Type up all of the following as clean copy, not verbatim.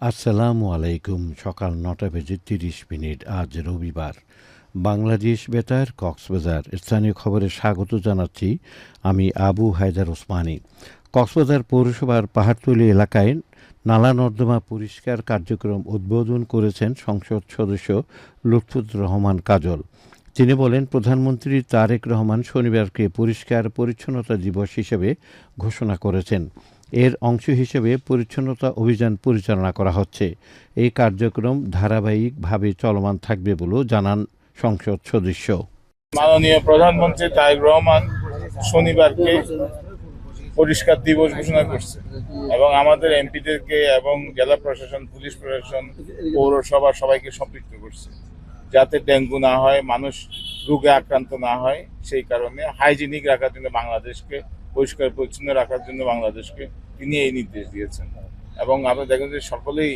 আসসালামু আলাইকুম। সকাল ৯টা বেজে ৩০ মিনিট। আজ রবিবার। বাংলাদেশ বেতার কক্সবাজার স্থানীয় খবরে স্বাগত জানাচ্ছি। আমি আবু হায়দার ওসমানী। কক্সবাজার পৌরসভার পাহাড়তলী এলাকায় নালা নর্দমা পরিষ্কার কার্যক্রম উদ্বোধন করেছেন সংসদ সদস্য লুৎফুর রহমান কাজল। তিনি বলেন, প্রধানমন্ত্রী তারেক রহমান শনিবারকে পরিষ্কার পরিচ্ছন্নতা দিবস হিসেবে ঘোষণা করেছেন। এর অংশ হিসেবে পরিচ্ছন্নতা অভিযান পরিচালনা করা হচ্ছে। এই কার্যক্রম ধারাবাহিকভাবে চলমান থাকবে বলেও জানান সংসদ সদস্য। মাননীয় প্রধানমন্ত্রী তারেক রহমান শনিবারকে পরিষ্কার দিবস ঘোষণা করছে এবং আমাদের এমপিদেরকে এবং জেলা প্রশাসন, পুলিশ প্রশাসন, পৌরসভা সবাইকে সম্পৃক্ত করছে যাতে ডেঙ্গু না হয়, মানুষ রোগে আক্রান্ত না হয়। সেই কারণে হাইজিনিক রাখার জন্য বাংলাদেশকে, পরিষ্কার পরিচ্ছন্ন রাখার জন্য বাংলাদেশকে তিনি এই নির্দেশ দিয়েছেন এবং আপনি দেখেন যে সকলেই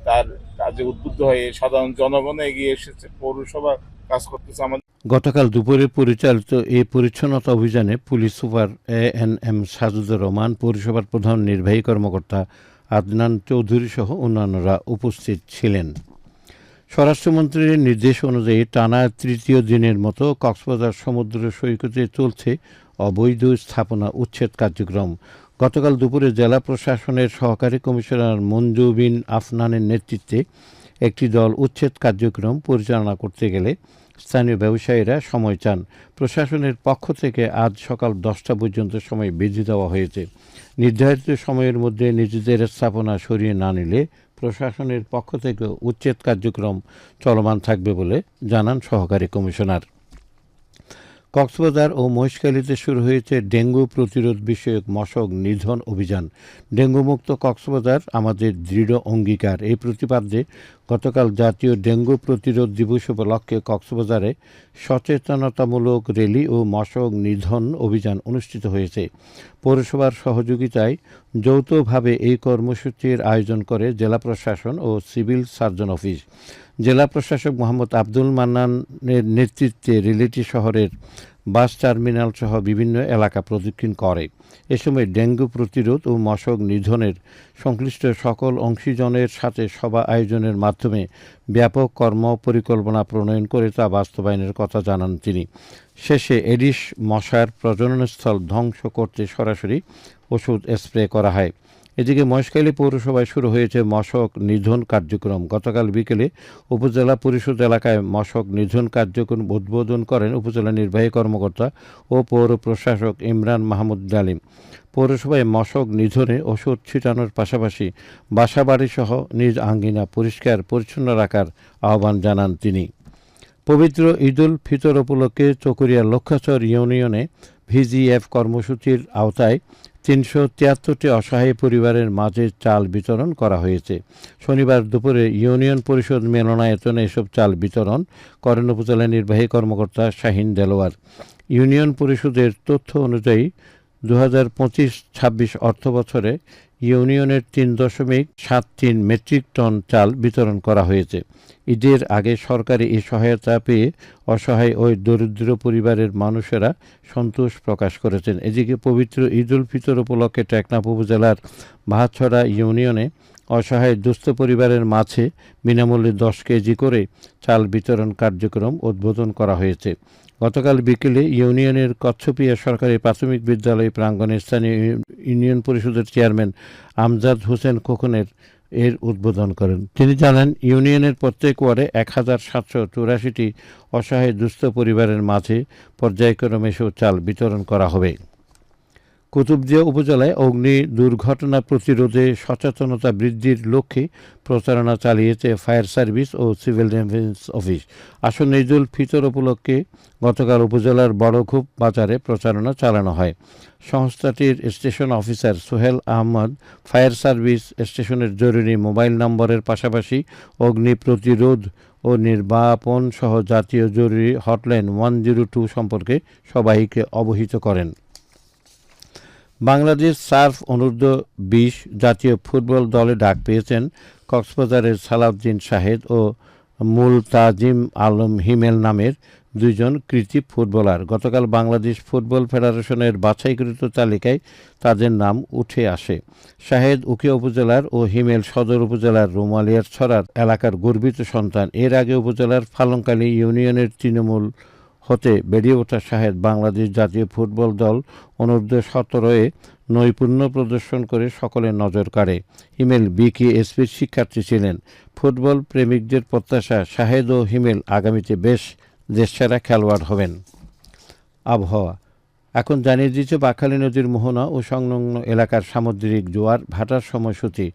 তার কাজে উদ্বুদ্ধ হয়ে সাধারণ জনগণ এগিয়ে এসেছে। পৌরসভা কাজ করতেছে। আমাদের গতকাল দুপুরে পরিচালিত এই পরিচ্ছন্নতা অভিযানে police super ANM Sajudur Rahman, পৌরসভার প্রধান নির্বাহী কর্মকর্তা আদনান চৌধুরী সহ অন্যান্যরা উপস্থিত ছিলেন। স্বরাষ্ট্রমন্ত্রীর নির্দেশ অনুযায়ী টানা তৃতীয় দিনের মতো কক্সবাজার সমুদ্র সৈকতে চলছে অবৈধ স্থাপনা উচ্ছেদ কার্যক্রম। গতকাল দুপুরে জেলা প্রশাসনের সহকারী কমিশনার মঞ্জু বিন আফনানের নেতৃত্বে একটি দল উচ্ছেদ কার্যক্রম পরিচালনা করতে গেলে স্থানীয় ব্যবসায়ীরা সময় চান। প্রশাসনের পক্ষ থেকে আজ সকাল 10টা পর্যন্ত সময় বেঁধে দেওয়া হয়েছে। নির্ধারিত সময়ের মধ্যে নিজেদের স্থাপনা সরিয়ে না নিলে প্রশাসনের পক্ষ থেকে উচ্ছেদ কার্যক্রম চলমান থাকবে বলে জানান সহকারী কমিশনার। কক্সবাজার ও মহেশখালীতে শুরু হয়েছে ডেঙ্গু প্রতিরোধ বিষয়ক মশক নিধন অভিযান। ডেঙ্গুমুক্ত কক্সবাজার আমাদের দৃঢ় অঙ্গীকার, এই প্রতিপাদ্যে গতকাল জাতীয় ডেঙ্গু প্রতিরোধ দিবস উপলক্ষে কক্সবাজারে সচেতনতামূলক র্যালি ও মশক নিধন অভিযান অনুষ্ঠিত হয়েছে। পৌরসভার সহযোগিতায় যৌথভাবে এই কর্মসূচির আয়োজন করে জেলা প্রশাসন ও সিভিল সার্জন অফিস। জেলা প্রশাসক মোহাম্মদ আব্দুল মান্নানের নেতৃত্বে রিলেটি শহরের বাস টার্মিনাল সহ বিভিন্ন এলাকা প্রদক্ষিণ করে। এ সময় ডেঙ্গু প্রতিরোধ ও মশক নিধনের সংশ্লিষ্ট সকল অংশীজনের সাথে সভা আয়োজনের মাধ্যমে ব্যাপক কর্ম পরিকল্পনা প্রণয়ন করে তা বাস্তবায়নের কথা জানান তিনি। শেষে এডিস মশার প্রজননস্থল ধ্বংস করতে সরাসরি ওষুধ স্প্রে করা হয়। এদিকে মহেশখালী পৌরসভায় শুরু হয়েছে মশক নিধন কার্যক্রম। গতকাল বিকেলে উপজেলা পরিষদ এলাকায় মশক নিধন কার্যক্রম উদ্বোধন করেন উপজেলা নির্বাহী কর্মকর্তা ও পৌর প্রশাসক ইমরান মাহমুদ ডালিম। পৌরসভায় মশক নিধনে ওষুধ ছিটানোর পাশাপাশি বাসাবাড়িসহ নিজ আঙ্গিনা পরিষ্কার পরিচ্ছন্ন রাখার আহ্বান জানান তিনি। পবিত্র ঈদুল ফিতর উপলক্ষে চকরিয়া লক্ষাচর ইউনিয়নে ভিজিএফ কর্মসূচির আওতায় ৩৭৩টি অসহায় পরিবারের মাঝে চাল বিতরণ করা হয়েছে। শনিবার দুপুরে ইউনিয়ন পরিষদ মিলনায়তনে এসব চাল বিতরণ করেন উপজেলা নির্বাহী কর্মকর্তা শাহিন দেলোয়ার। ইউনিয়ন পরিষদের তথ্য অনুযায়ী ২০২৫-২৬ অর্থবছরে ইউনিয়নের ৩.৭৩ মেট্রিক টন চাল বিতরণ করা হয়েছে। ঈদের আগে সরকারি এই সহায়তা পেয়ে অসহায় ওই দরিদ্র পরিবারের মানুষেরা সন্তোষ প্রকাশ করেছেন। এদিকে পবিত্র ঈদুল ফিতর উপলক্ষে টেকনাফ উপজেলার বাহাছড়া ইউনিয়নে অসহায় দুস্থ পরিবারের মাঝে বিনামূল্যে 10 কেজি করে চাল বিতরণ কার্যক্রম উদ্বোধন করা হয়েছে। গতকাল বিকেলে ইউনিয়নের কচ্ছপিয়া সরকারি প্রাথমিক বিদ্যালয় প্রাঙ্গণে স্থানীয় ইউনিয়ন পরিষদের চেয়ারম্যান আমজাদ হোসেন খোকনের এর উদ্বোধন করেন। তিনি জানান, ইউনিয়নের প্রত্যেক ওয়ার্ডে 1784টি অসহায় দুস্থ পরিবারের মাঝে পর্যায়ক্রমে চাল বিতরণ করা হবে। কুতুবদিয়া উপজেলায় অগ্নি দুর্ঘটনা প্রতিরোধে সচেতনতা বৃদ্ধির লক্ষ্যে প্রচারণা চালিয়েছে ফায়ার সার্ভিস ও সিভিল ডিফেন্স অফিস। আসন্ন ঈদুল ফিতর উপলক্ষে গতকাল উপজেলার বড়খুব বাজারে প্রচারণা চালানো হয়। সংস্থাটির station officer Sohel Ahmed fire service স্টেশনের জরুরি মোবাইল নম্বরের পাশাপাশি অগ্নি প্রতিরোধ ও নির্বাপন সহ জাতীয় জরুরি হটলাইন 102 সম্পর্কে সবাইকে অবহিত করেন। বাংলাদেশ সার্ফ অনূর্ধ্ব-20 জাতীয় ফুটবল দলে ডাক পেয়েছেন কক্সবাজারের সালাউদ্দিন শাহেদ ও মুলতাজিম আলম হিমেল নামের দুইজন কৃতি ফুটবলার। গতকাল বাংলাদেশ ফুটবল ফেডারেশনের বাছাইকৃত তালিকায় তাদের নাম উঠে আসে। শাহেদ উখিয়া উপজেলার ও হিমেল সদর উপজেলার রুমালিয়ার ছড়ার এলাকার গর্বিত সন্তান। এর আগে উপজেলার ফালংকালী ইউনিয়নের তৃণমূল হতে বেরিয়ে ওঠা শাহেদ বাংলাদেশ জাতীয় ফুটবল দল অনূর্ধ্ব 17-এ নৈপুণ্য প্রদর্শন করে সকলের নজর কাড়ে। হিমেল বিকেএসপির শিক্ষার্থী ছিলেন। ফুটবল প্রেমিকদের প্রত্যাশা, শাহেদ ও হিমেল আগামীতে বেশ দেশসেরা খেলোয়াড় হবেন। আবহাওয়া এখন জানিয়ে দিচ্ছে বাঁকখালী নদীর মোহনা ও সংলগ্ন এলাকার সামুদ্রিক জোয়ার ভাটার সময়সূচি।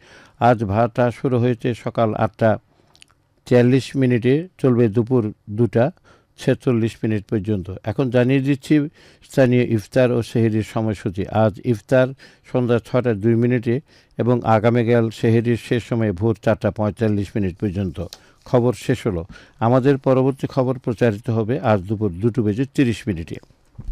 আজ ভাটা শুরু হয়েছে সকাল 8:43 চলবে দুপুর 2:46 পর্যন্ত। এখন জানিয়ে দিচ্ছি স্থানীয় ইফতার ও সেহরির সময়সূচি। আজ ইফতার সন্ধ্যা 6:02 এবং আগামীকাল সেহরির শেষ সময় ভোর 4:45 পর্যন্ত। খবর শেষ হলো। আমাদের পরবর্তী খবর প্রচারিত হবে আজ দুপুর 2:30।